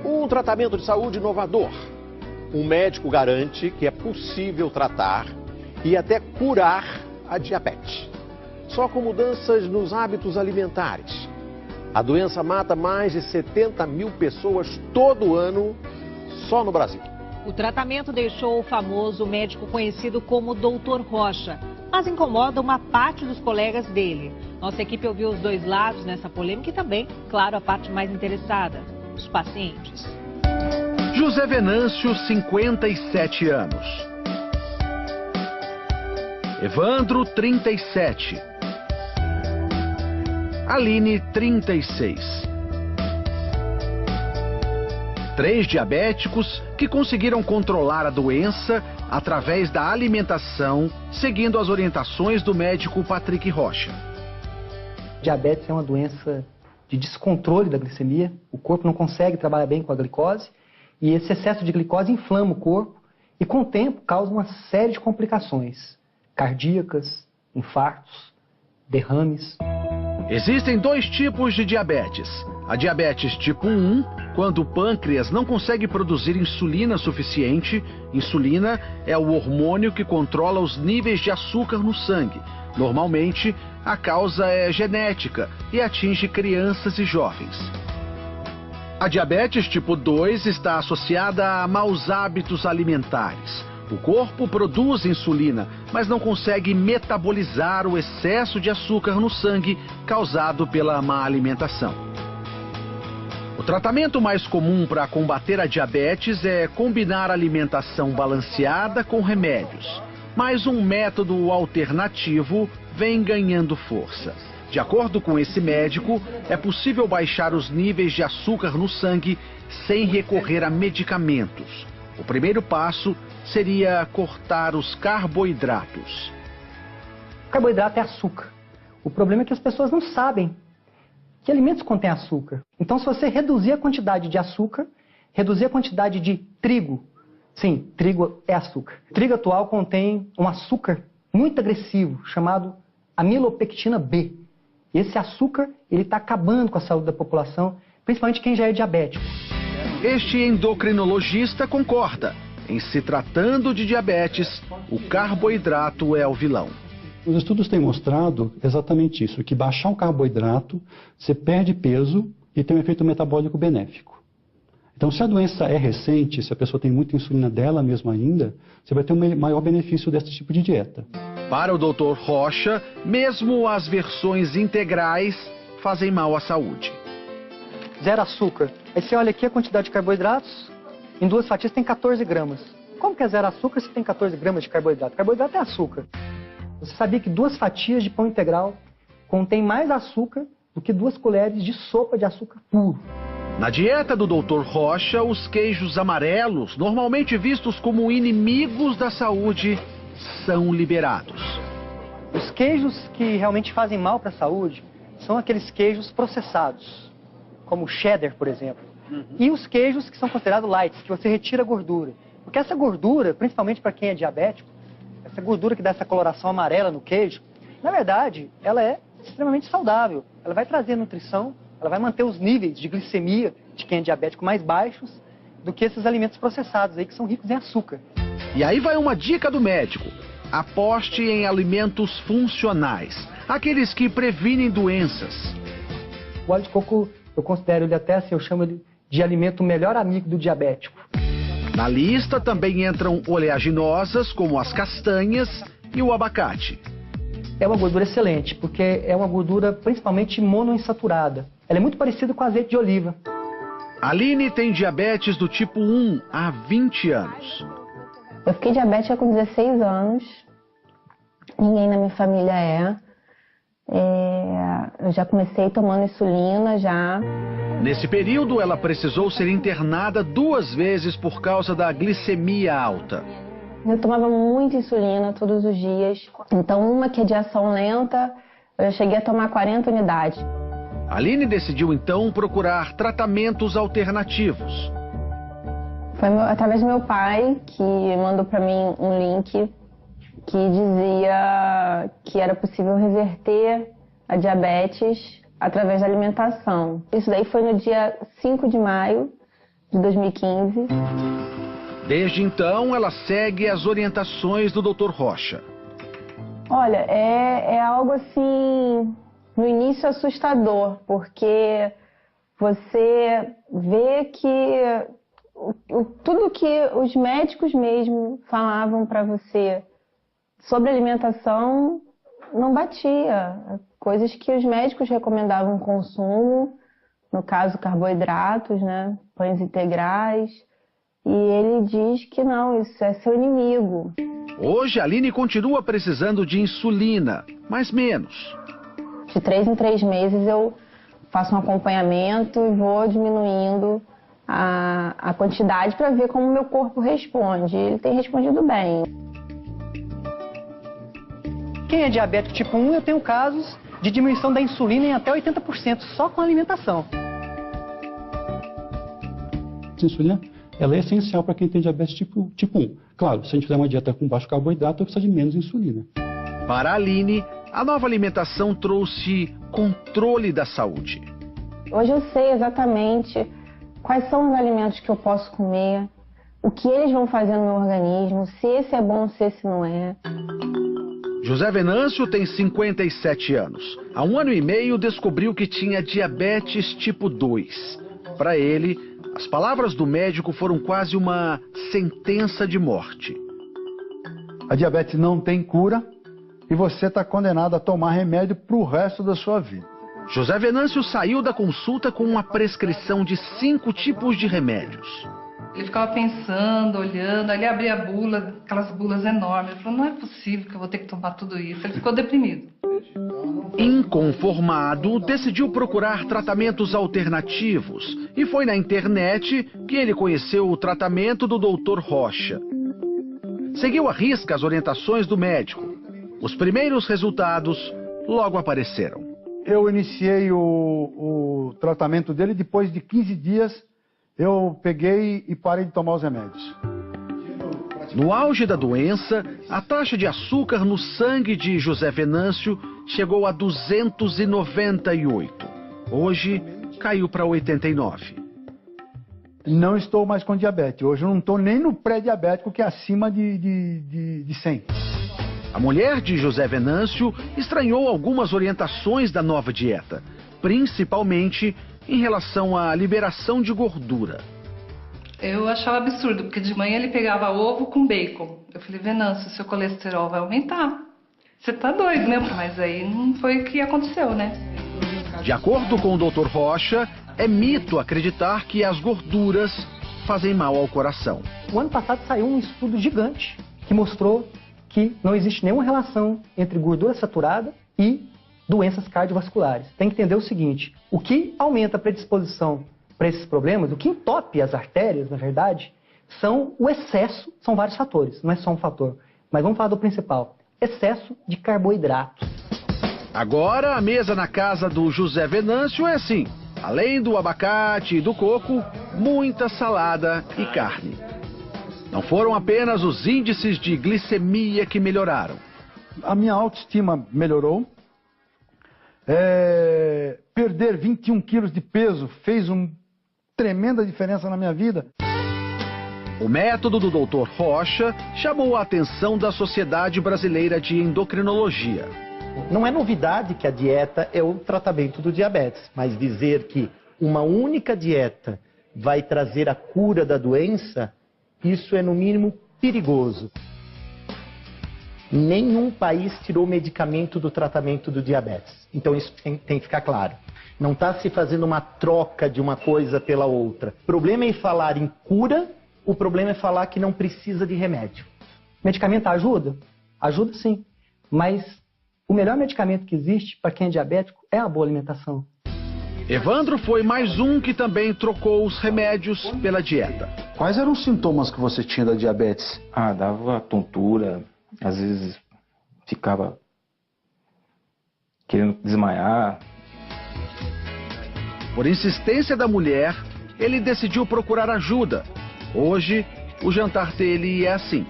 Um tratamento de saúde inovador. Um médico garante que é possível tratar e até curar a diabetes. Só com mudanças nos hábitos alimentares. A doença mata mais de 70 mil pessoas todo ano, só no Brasil. O tratamento deixou o famoso médico conhecido como Dr. Rocha, mas incomoda uma parte dos colegas dele. Nossa equipe ouviu os dois lados nessa polêmica e também, claro, a parte mais interessada, os pacientes. José Venâncio, 57 anos. Evandro, 37. Aline, 36. 3 diabéticos que conseguiram controlar a doença através da alimentação, seguindo as orientações do médico Patrick Rocha. Diabetes é uma doença de descontrole da glicemia. O corpo não consegue trabalhar bem com a glicose e esse excesso de glicose inflama o corpo e, com o tempo, causa uma série de complicações cardíacas, infartos, derrames. Existem 2 tipos de diabetes. A diabetes tipo 1, quando o pâncreas não consegue produzir insulina suficiente. Insulina é o hormônio que controla os níveis de açúcar no sangue. Normalmente, a causa é genética e atinge crianças e jovens. A diabetes tipo 2 está associada a maus hábitos alimentares. O corpo produz insulina, mas não consegue metabolizar o excesso de açúcar no sangue causado pela má alimentação. O tratamento mais comum para combater a diabetes é combinar alimentação balanceada com remédios. Mas um método alternativo vem ganhando força. De acordo com esse médico, é possível baixar os níveis de açúcar no sangue sem recorrer a medicamentos. O primeiro passo seria cortar os carboidratos. O carboidrato é açúcar. O problema é que as pessoas não sabem que alimentos contêm açúcar. Então, se você reduzir a quantidade de açúcar, reduzir a quantidade de trigo, sim, trigo é açúcar. O trigo atual contém um açúcar muito agressivo, chamado amilopectina B. E esse açúcar, ele está acabando com a saúde da população, principalmente quem já é diabético. Este endocrinologista concorda. Em se tratando de diabetes, o carboidrato é o vilão. Os estudos têm mostrado exatamente isso, que baixar o carboidrato, você perde peso e tem um efeito metabólico benéfico. Então, se a doença é recente, se a pessoa tem muita insulina dela mesma ainda, você vai ter um maior benefício desse tipo de dieta. Para o Dr. Rocha, mesmo as versões integrais fazem mal à saúde. Zero açúcar. Aí você olha aqui a quantidade de carboidratos, em 2 fatias tem 14 gramas. Como que é zero açúcar se tem 14 gramas de carboidrato? Carboidrato é açúcar. Você sabia que 2 fatias de pão integral contém mais açúcar do que 2 colheres de sopa de açúcar puro? Na dieta do Dr. Rocha, os queijos amarelos, normalmente vistos como inimigos da saúde, são liberados. Os queijos que realmente fazem mal para a saúde são aqueles queijos processados, como o cheddar, por exemplo. E os queijos que são considerados light, que você retira a gordura. Porque essa gordura, principalmente para quem é diabético, essa gordura que dá essa coloração amarela no queijo, na verdade, ela é extremamente saudável. Ela vai trazer nutrição, ela vai manter os níveis de glicemia de quem é diabético mais baixos do que esses alimentos processados aí que são ricos em açúcar. E aí vai uma dica do médico. Aposte em alimentos funcionais, aqueles que previnem doenças. O óleo de coco, eu considero ele até assim, eu chamo ele de alimento melhor amigo do diabético. Na lista também entram oleaginosas, como as castanhas e o abacate. É uma gordura excelente, porque é uma gordura principalmente monoinsaturada. Ela é muito parecida com azeite de oliva. Aline tem diabetes do tipo 1 há 20 anos. Eu fiquei diabética com 16 anos. Ninguém na minha família é. Eu já comecei tomando insulina já. Nesse período, ela precisou ser internada 2 vezes por causa da glicemia alta. Eu tomava muita insulina todos os dias. Então, uma que é de ação lenta, eu cheguei a tomar 40 unidades. Aline decidiu, então, procurar tratamentos alternativos. Foi através do meu pai que mandou para mim um link que dizia que era possível reverter a diabetes através da alimentação. Isso daí foi no dia 5 de maio de 2015. Desde então, ela segue as orientações do Dr. Rocha. Olha, é algo assim, no início assustador, porque você vê que tudo que os médicos mesmo falavam para você sobre alimentação não batia. Coisas que os médicos recomendavam consumo, no caso carboidratos, né, pães integrais, e ele diz que não, isso é seu inimigo. Hoje, a Aline continua precisando de insulina, mas menos. De 3 em 3 meses eu faço um acompanhamento e vou diminuindo a quantidade para ver como o meu corpo responde. Ele tem respondido bem. Quem é diabético tipo 1, eu tenho casos de diminuição da insulina em até 80% só com a alimentação. A insulina, ela é essencial para quem tem diabetes tipo 1. Claro, se a gente fizer uma dieta com baixo carboidrato, precisa de menos insulina. Para a Aline, a nova alimentação trouxe controle da saúde. Hoje eu sei exatamente quais são os alimentos que eu posso comer, o que eles vão fazer no meu organismo, se esse é bom, se esse não é. José Venâncio tem 57 anos. Há 1 ano e meio descobriu que tinha diabetes tipo 2. Para ele, as palavras do médico foram quase uma sentença de morte. A diabetes não tem cura e você está condenado a tomar remédio para o resto da sua vida. José Venâncio saiu da consulta com uma prescrição de 5 tipos de remédios. Ele ficava pensando, olhando, aí ele abria a bula, aquelas bulas enormes. Ele falou, não é possível que eu vou ter que tomar tudo isso. Ele ficou deprimido. Inconformado, decidiu procurar tratamentos alternativos e foi na internet que ele conheceu o tratamento do Dr. Rocha. Seguiu à risca as orientações do médico. Os primeiros resultados logo apareceram. Eu iniciei o tratamento dele, depois de 15 dias eu peguei e parei de tomar os remédios. No auge da doença, a taxa de açúcar no sangue de José Venâncio chegou a 298. Hoje, caiu para 89. Não estou mais com diabetes. Hoje eu não estou nem no pré-diabético, que é acima de 100. A mulher de José Venâncio estranhou algumas orientações da nova dieta, principalmente em relação à liberação de gordura. Eu achava absurdo, porque de manhã ele pegava ovo com bacon. Eu falei, Venâncio, seu colesterol vai aumentar. Você tá doido, né? Mas aí não foi o que aconteceu, né? De acordo com o Dr. Rocha, é mito acreditar que as gorduras fazem mal ao coração. O ano passado saiu um estudo gigante que mostrou que não existe nenhuma relação entre gordura saturada e doenças cardiovasculares. Tem que entender o seguinte, o que aumenta a predisposição para esses problemas, o que entope as artérias, na verdade, são o excesso, são vários fatores, não é só um fator. Mas vamos falar do principal, excesso de carboidratos. Agora a mesa na casa do José Venâncio é assim, além do abacate e do coco, muita salada e carne. Não foram apenas os índices de glicemia que melhoraram. A minha autoestima melhorou. Perder 21 quilos de peso fez uma tremenda diferença na minha vida. O método do Dr. Rocha chamou a atenção da Sociedade Brasileira de Endocrinologia. Não é novidade que a dieta é o tratamento do diabetes, mas dizer que uma única dieta vai trazer a cura da doença, isso é no mínimo perigoso. Nenhum país tirou medicamento do tratamento do diabetes. Então isso tem que ficar claro. Não está se fazendo uma troca de uma coisa pela outra. O problema é falar em cura, o problema é falar que não precisa de remédio. Medicamento ajuda? Ajuda sim. Mas o melhor medicamento que existe para quem é diabético é a boa alimentação. Evandro foi mais um que também trocou os remédios pela dieta. Quais eram os sintomas que você tinha da diabetes? Dava tontura, às vezes ficava querendo desmaiar. Por insistência da mulher, ele decidiu procurar ajuda. Hoje, o jantar dele é assim.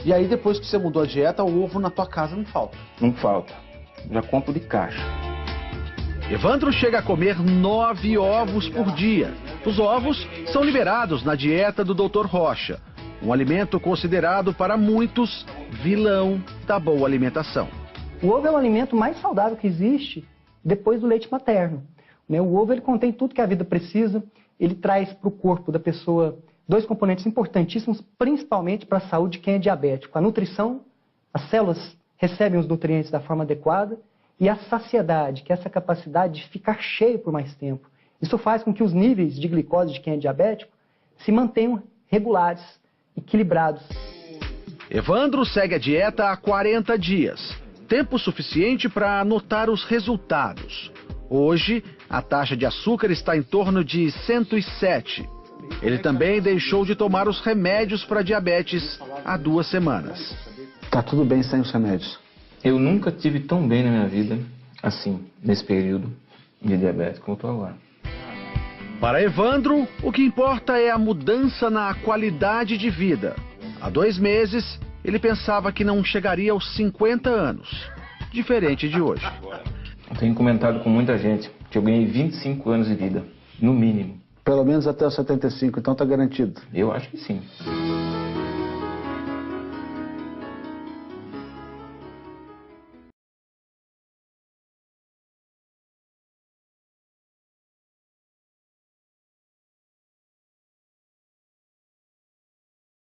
E aí, depois que você mudou a dieta, o ovo na tua casa não falta? Não falta. já compro de caixa. Evandro chega a comer 9 ovos por dia. Os ovos são liberados na dieta do Dr. Rocha, um alimento considerado para muitos vilão da boa alimentação. O ovo é o alimento mais saudável que existe depois do leite materno. O ovo ele contém tudo que a vida precisa, ele traz para o corpo da pessoa 2 componentes importantíssimos, principalmente para a saúde de quem é diabético. A nutrição, as células recebem os nutrientes da forma adequada, e a saciedade, que é essa capacidade de ficar cheio por mais tempo. Isso faz com que os níveis de glicose de quem é diabético se mantenham regulares, equilibrados. Evandro segue a dieta há 40 dias, tempo suficiente para anotar os resultados. Hoje, a taxa de açúcar está em torno de 107. Ele também deixou de tomar os remédios para diabetes há 2 semanas. Tá tudo bem sem os remédios? Eu nunca tive tão bem na minha vida, assim, nesse período de diabetes como eu estou agora. Para Evandro, o que importa é a mudança na qualidade de vida. Há 2 meses, ele pensava que não chegaria aos 50 anos, diferente de hoje. Eu tenho comentado com muita gente que eu ganhei 25 anos de vida, no mínimo. Pelo menos até os 75, então tá garantido. Eu acho que sim.